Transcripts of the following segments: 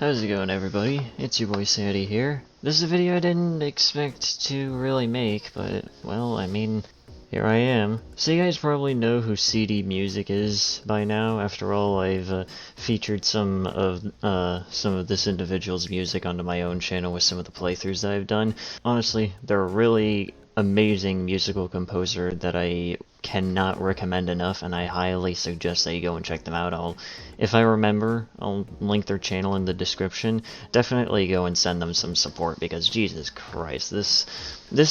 How's it going, everybody? It's your boy Sandy here. This is a video I didn't expect to really make, but, well, I mean, here I am. So you guys probably know who CDMusic is by now. After all, I've featured some of this individual's music onto my own channel with some of the playthroughs that I've done. Honestly, they're a really amazing musical composer that I cannot recommend enough, and I highly suggest that you go and check them out. If I remember, I'll link their channel in the description. Definitely go and send them some support, because Jesus Christ, this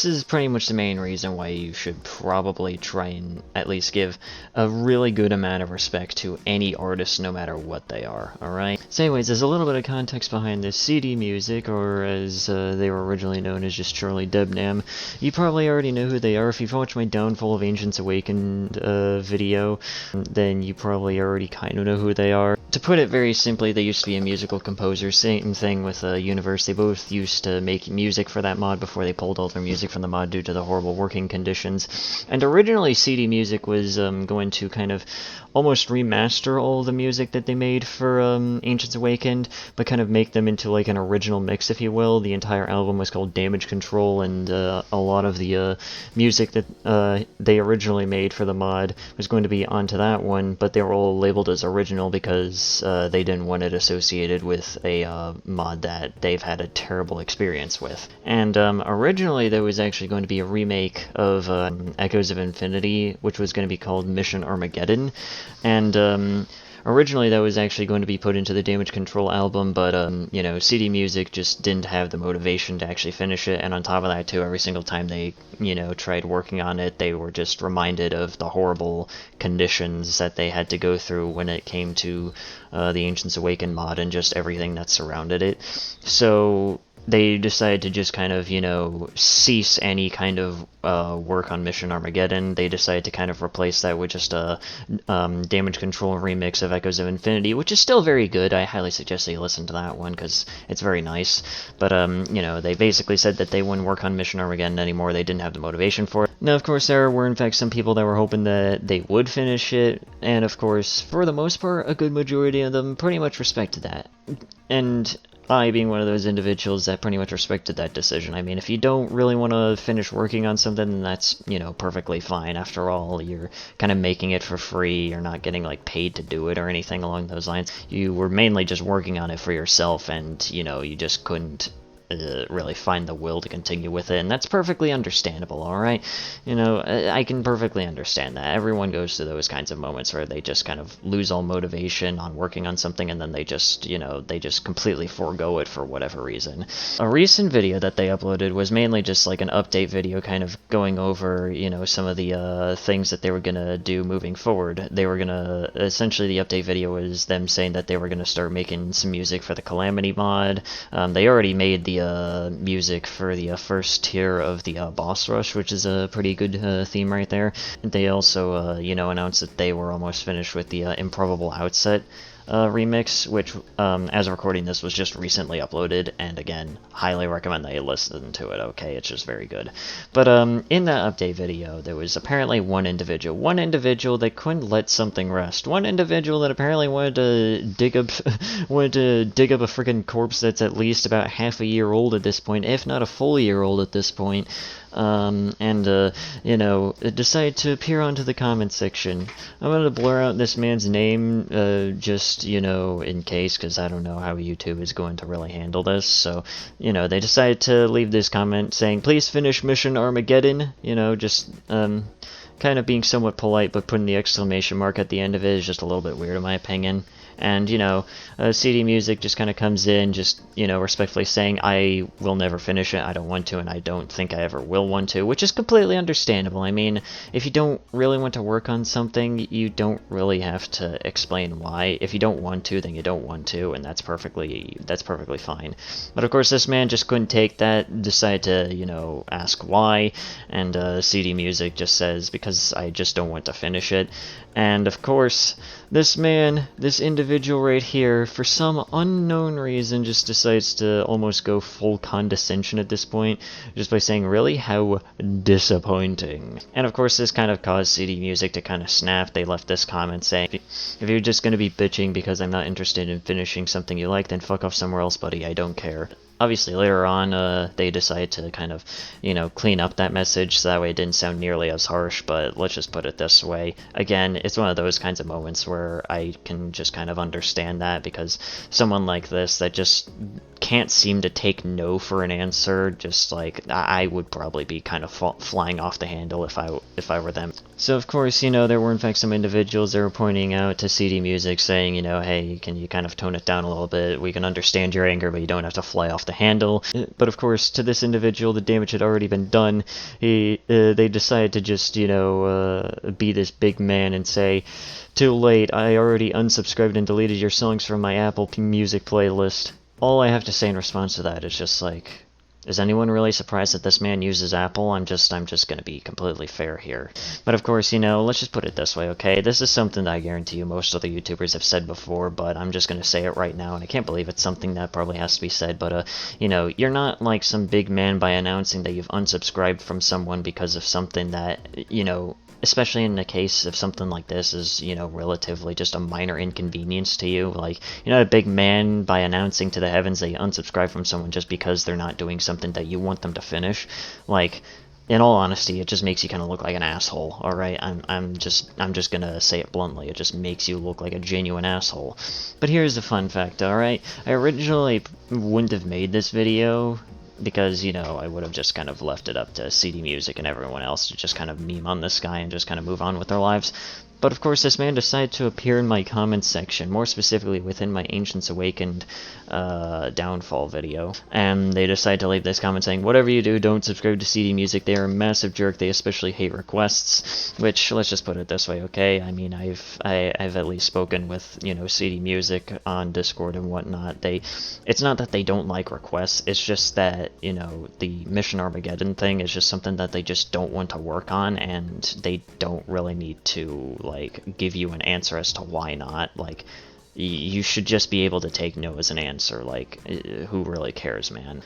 is pretty much the main reason why you should probably try and at least give a really good amount of respect to any artist, no matter what they are, alright? So anyways, there's a little bit of context behind this. CDMusic, or as they were originally known as just Charlie Debnam. You probably already know who they are. If you've watched my Downfall of Ancients Awakened video, then you probably already kind of know who they are. To put it very simply, they used to be a musical composer. Same thing with Universe. They both used to make music for that mod before they pulled all their music from the mod due to the horrible working conditions. And originally CDMusic was going to kind of almost remaster all the music that they made for Ancients Awakened, but kind of make them into like an original mix, if you will. The entire album was called Damage Control, and a lot of the music that they originally made for the mod was going to be onto that one, but they were all labeled as original because they didn't want it associated with a mod that they've had a terrible experience with. And originally there was actually going to be a remake of Echoes of Infinity, which was going to be called Mission Armageddon, and originally that was actually going to be put into the Damage Control album, but, you know, CDMusic just didn't have the motivation to actually finish it, and on top of that, too, every single time they, you know, tried working on it, they were just reminded of the horrible conditions that they had to go through when it came to the Ancients Awakened mod and just everything that surrounded it. So they decided to just kind of, you know, cease any kind of work on Mission Armageddon. They decided to kind of replace that with just a Damage Control remix of Echoes of Infinity, which is still very good. I highly suggest that you listen to that one, because it's very nice. But, you know, they basically said that they wouldn't work on Mission Armageddon anymore. They didn't have the motivation for it. Now, of course, there were, in fact, some people that were hoping that they would finish it, and, of course, for the most part, a good majority of them pretty much respected that. And I, being one of those individuals that pretty much respected that decision. I mean, if you don't really want to finish working on something, then that's, you know, perfectly fine. After all, you're kind of making it for free. You're not getting, like, paid to do it or anything along those lines. You were mainly just working on it for yourself, and, you know, you just couldn't really find the will to continue with it, and that's perfectly understandable, alright? You know, I can perfectly understand that. Everyone goes through those kinds of moments where they just kind of lose all motivation on working on something, and then they just, you know, they just completely forego it for whatever reason. A recent video that they uploaded was mainly just like an update video, kind of going over, you know, some of the things that they were gonna do moving forward. They were gonna, essentially the update video was them saying that they were gonna start making some music for the Calamity mod. They already made the music for the first tier of the boss rush, which is a pretty good theme right there. They also, you know, announced that they were almost finished with the Improbable Outset remix, which, as of recording this, was just recently uploaded, and again, highly recommend that you listen to it, okay? It's just very good. But, in that update video, there was apparently one individual that couldn't let something rest. One individual that apparently wanted to dig up, a freaking corpse that's at least about half a year old at this point, if not a full year old at this point. You know, decide to appear onto the comment section. I'm gonna blur out this man's name, just, you know, in case, because I don't know how YouTube is going to really handle this. So, you know, they decided to leave this comment saying, please finish Mission Armageddon, you know, just, kind of being somewhat polite, but putting the exclamation mark at the end of it is just a little bit weird in my opinion. And, you know, CDMusic just kind of comes in, just, you know, respectfully saying, I will never finish it, I don't want to, and I don't think I ever will want to, which is completely understandable. I mean, if you don't really want to work on something, you don't really have to explain why. If you don't want to, then you don't want to, and that's perfectly fine. But of course, this man just couldn't take that, decided to, you know, ask why, and CDMusic just says, because I just don't want to finish it. And of course, this man, this individual, individual right here, for some unknown reason, just decides to almost go full condescension at this point, just by saying, really? How disappointing. And of course, this kind of caused CDMusic to kind of snap. They left this comment saying, if you're just going to be bitching because I'm not interested in finishing something you like, then fuck off somewhere else, buddy. I don't care. Obviously, later on, they decide to kind of, clean up that message so that way it didn't sound nearly as harsh, but let's just put it this way. Again, it's one of those kinds of moments where I can just kind of understand that, because someone like this that just can't seem to take no for an answer, just like, I would probably be kind of flying off the handle if I were them. So of course, there were in fact some individuals that were pointing out to CDMusic saying, hey, can you kind of tone it down a little bit? We can understand your anger, but you don't have to fly off the handle. But of course, to this individual, the damage had already been done. They decided to just, be this big man and say, too late, I already unsubscribed and deleted your songs from my Apple Music playlist. All I have to say in response to that is just like, is anyone really surprised that this man uses Apple? I'm just gonna be completely fair here. But of course, let's just put it this way, okay? This is something that I guarantee you most other YouTubers have said before, but I'm just gonna say it right now, and I can't believe it's something that probably has to be said, but, you're not like some big man by announcing that you've unsubscribed from someone because of something that, especially in the case of something like this is, relatively just a minor inconvenience to you. Like, you're not a big man by announcing to the heavens that you unsubscribe from someone just because they're not doing something that you want them to finish. Like, in all honesty, it just makes you kind of look like an asshole, alright? I'm just gonna say it bluntly, it just makes you look like a genuine asshole. But here's the fun fact, alright? I originally wouldn't have made this video, because, I would have just kind of left it up to CDMusic and everyone else to just kind of meme on this guy and just kind of move on with their lives. But of course, this man decided to appear in my comments section, more specifically within my Ancients Awakened downfall video. And they decided to leave this comment saying, whatever you do, don't subscribe to CDMusic, they are a massive jerk, they especially hate requests. Which, let's just put it this way, okay? I mean, I've at least spoken with, CDMusic on Discord and whatnot. It's not that they don't like requests, it's just that, the Mission Armageddon thing is just something that they just don't want to work on, and they don't really need to, like, give you an answer as to why not. Like, you should just be able to take no as an answer. Like, who really cares, man?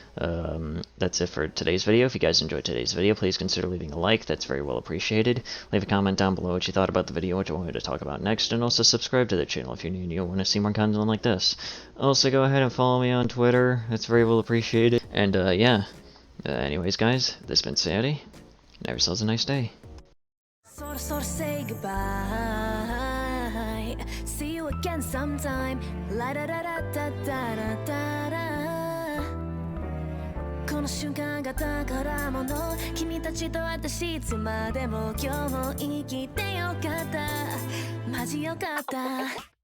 That's it for today's video. If you guys enjoyed today's video, please consider leaving a like. That's very well appreciated. Leave a comment down below what you thought about the video, what you want me to talk about next, and also subscribe to the channel if you're new and you want to see more content like this. Also, go ahead and follow me on Twitter. That's very well appreciated. And, yeah. Anyways, guys, this has been Sadie. Have yourselves a nice day. So say goodbye. See you again sometime. La da da da da da da da da. この瞬間が宝物。君たちと私いつまでも今日も生きてよかった。マジよかった。